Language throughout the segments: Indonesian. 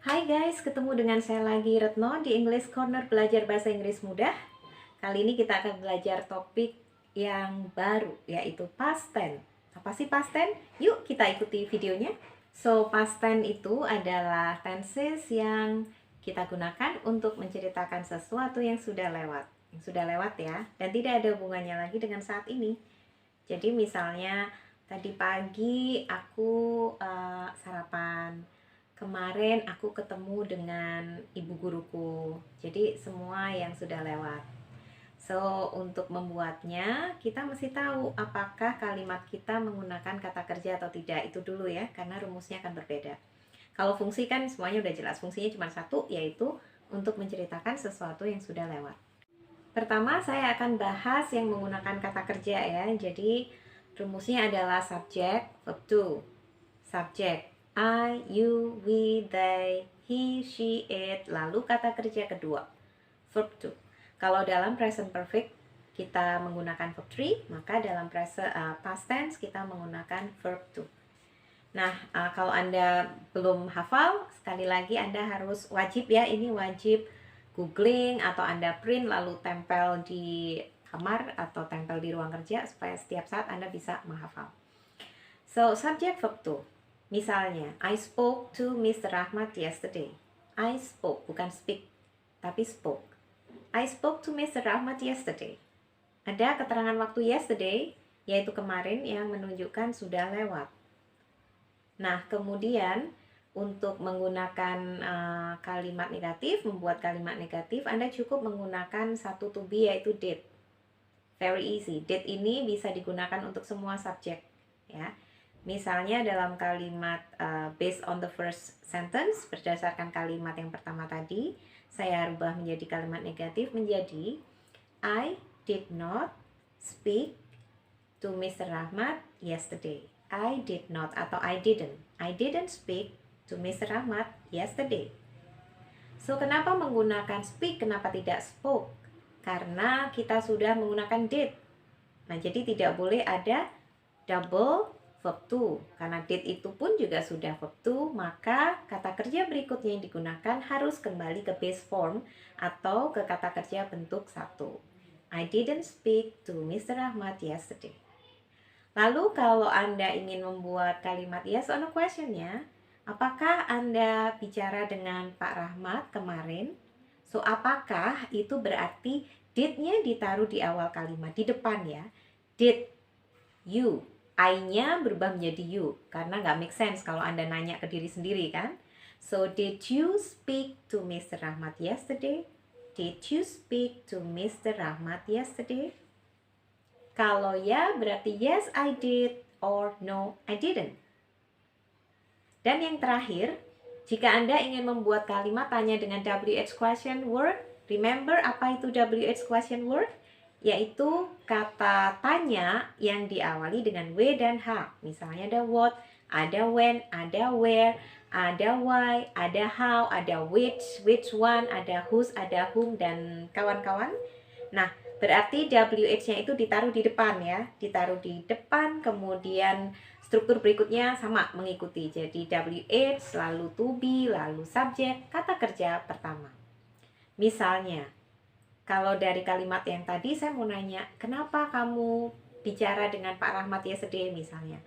Hai guys, ketemu dengan saya lagi Retno di English Corner Belajar Bahasa Inggris Mudah. Kali ini kita akan belajar topik yang baru, yaitu past tense. Apa sih past tense? Yuk kita ikuti videonya. So, past tense itu adalah tenses yang kita gunakan untuk menceritakan sesuatu yang sudah lewat. Yang sudah lewat ya, dan tidak ada hubungannya lagi dengan saat ini. Jadi misalnya tadi pagi aku sarapan. Kemarin aku ketemu dengan ibu guruku. Jadi semua yang sudah lewat. So, untuk membuatnya kita mesti tahu apakah kalimat kita menggunakan kata kerja atau tidak. Itu dulu ya, karena rumusnya akan berbeda. Kalau fungsi kan semuanya udah jelas. Fungsinya cuma satu, yaitu untuk menceritakan sesuatu yang sudah lewat. Pertama, saya akan bahas yang menggunakan kata kerja ya. Jadi, rumusnya adalah subject, verb to. Subject, I, you, we, they, he, she, it. Lalu kata kerja kedua, verb to. Kalau dalam present perfect kita menggunakan verb 3, maka dalam past tense kita menggunakan verb to. Nah, kalau Anda belum hafal, sekali lagi Anda harus wajib ya, ini wajib googling atau Anda print lalu tempel di kamar atau tempel di ruang kerja supaya setiap saat Anda bisa menghafal. So, subject verb to. Misalnya, I spoke to Mr. Rahmat yesterday. I spoke, bukan speak, tapi spoke. I spoke to Mr. Rahmat yesterday. Ada keterangan waktu yesterday, yaitu kemarin yang menunjukkan sudah lewat. Nah, kemudian untuk menggunakan kalimat negatif, membuat kalimat negatif, Anda cukup menggunakan satu to be yaitu did. Very easy. Did ini bisa digunakan untuk semua subjek, ya. Misalnya dalam kalimat based on the first sentence, berdasarkan kalimat yang pertama tadi, saya rubah menjadi kalimat negatif menjadi I did not speak to Mr. Rahmat yesterday. I did not atau I didn't speak to Mr. Rahmat yesterday. So, kenapa menggunakan speak, kenapa tidak spoke? Karena kita sudah menggunakan did. Nah, jadi tidak boleh ada double verb to. Karena did itu pun juga sudah verb to, maka kata kerja berikutnya yang digunakan harus kembali ke base form atau ke kata kerja bentuk satu. I didn't speak to Mr. Rahmat yesterday. Lalu kalau Anda ingin membuat kalimat yes or no question-nya, apakah Anda bicara dengan Pak Rahmat kemarin? So, apakah itu berarti did-nya ditaruh di awal kalimat, di depan ya. Did you, I-nya berubah menjadi you, karena nggak make sense kalau Anda nanya ke diri sendiri kan. So, did you speak to Mr. Rahmat yesterday? Did you speak to Mr. Rahmat yesterday? Kalau ya, berarti yes I did or no I didn't. Dan yang terakhir, jika Anda ingin membuat kalimat tanya dengan WH question word, remember apa itu WH question word? Yaitu kata tanya yang diawali dengan W dan H. Misalnya ada what, ada when, ada where, ada why, ada how, ada which one, ada whose, ada whom, dan kawan-kawan. Nah, berarti WH-nya itu ditaruh di depan ya. Ditaruh di depan, kemudian struktur berikutnya sama mengikuti. Jadi WH, lalu to be, lalu subjek, kata kerja pertama. Misalnya, kalau dari kalimat yang tadi saya mau nanya, kenapa kamu bicara dengan Pak Rahmat yesterday misalnya?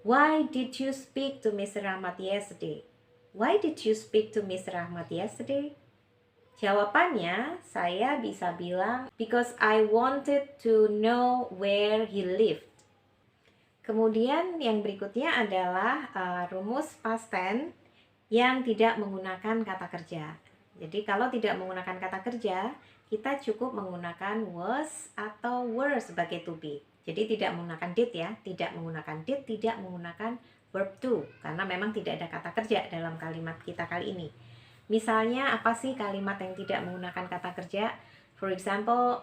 Why did you speak to Mr. Rahmat yesterday? Why did you speak to Mr. Rahmat yesterday? Jawabannya saya bisa bilang because I wanted to know where he lived. Kemudian yang berikutnya adalah rumus past tense yang tidak menggunakan kata kerja. Jadi kalau tidak menggunakan kata kerja, kita cukup menggunakan was atau were sebagai to be. Jadi tidak menggunakan did ya, tidak menggunakan did, tidak menggunakan verb to, karena memang tidak ada kata kerja dalam kalimat kita kali ini. Misalnya apa sih kalimat yang tidak menggunakan kata kerja? For example,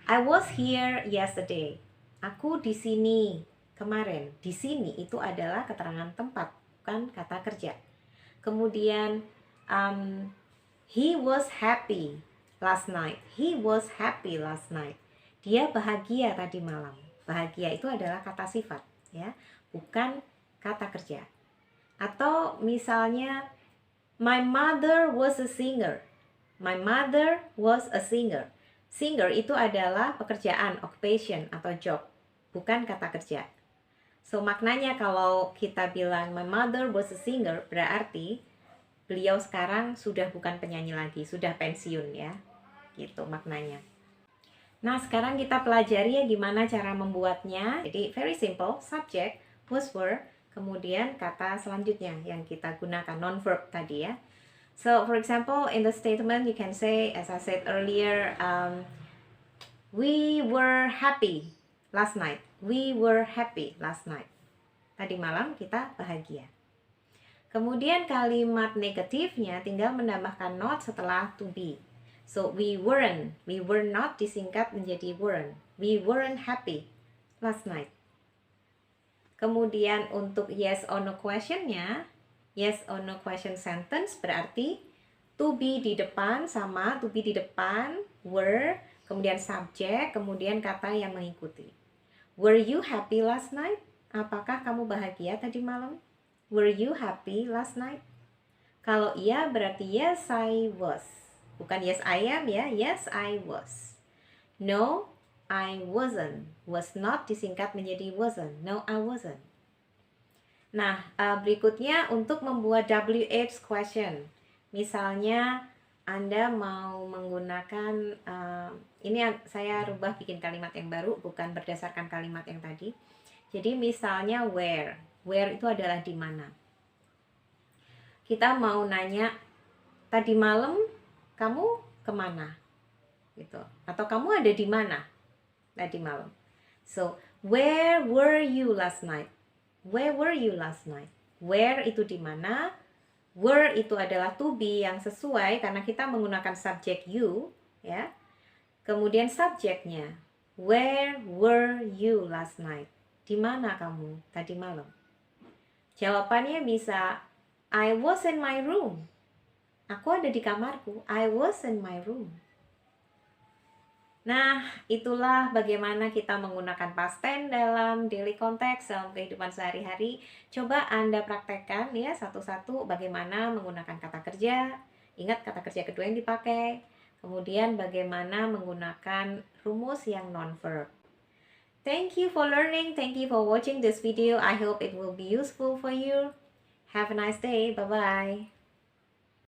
I was here yesterday. Aku di sini kemarin. Di sini itu adalah keterangan tempat, bukan kata kerja. Kemudian he was happy last night. He was happy last night. Dia bahagia tadi malam. Bahagia itu adalah kata sifat, ya, bukan kata kerja. Atau misalnya My mother was a singer. My mother was a singer. Singer itu adalah pekerjaan, occupation atau job, bukan kata kerja. So maknanya kalau kita bilang my mother was a singer, berarti beliau sekarang sudah bukan penyanyi lagi, sudah pensiun ya. Gitu maknanya. Nah, sekarang kita pelajari ya gimana cara membuatnya. Jadi very simple, subject, was were, kemudian kata selanjutnya yang kita gunakan non-verb tadi ya. So, for example, in the statement you can say, as I said earlier, we were happy last night. We were happy last night. Tadi malam kita bahagia. Kemudian kalimat negatifnya tinggal menambahkan not setelah to be. So, we were not disingkat menjadi weren't. We weren't happy last night. Kemudian untuk yes or no questionnya, yes or no question sentence berarti to be di depan sama to be di depan, were, kemudian subjek, kemudian kata yang mengikuti. Were you happy last night? Apakah kamu bahagia tadi malam? Were you happy last night? Kalau iya berarti yes I was. Bukan yes I am ya, yes I was. No, I wasn't. Was not disingkat menjadi wasn't. No, I wasn't. Nah, berikutnya untuk membuat WH question. Misalnya Anda mau menggunakan, ini saya rubah bikin kalimat yang baru, bukan berdasarkan kalimat yang tadi. Jadi misalnya where. Where itu adalah di mana. Kita mau nanya, tadi malam kamu kemana? Gitu. Atau kamu ada di mana tadi malam? So, where were you last night? Where were you last night? Where itu di mana? Were itu adalah to be yang sesuai karena kita menggunakan subjek you, ya. Kemudian subjeknya, where were you last night? Di mana kamu tadi malam? Jawabannya bisa, I was in my room. Aku ada di kamarku. I was in my room. Nah, itulah bagaimana kita menggunakan past tense dalam daily context, dalam kehidupan sehari-hari. Coba Anda praktekkan ya satu-satu bagaimana menggunakan kata kerja. Ingat kata kerja kedua yang dipakai. Kemudian bagaimana menggunakan rumus yang non-verb. Thank you for learning. Thank you for watching this video. I hope it will be useful for you. Have a nice day. Bye-bye.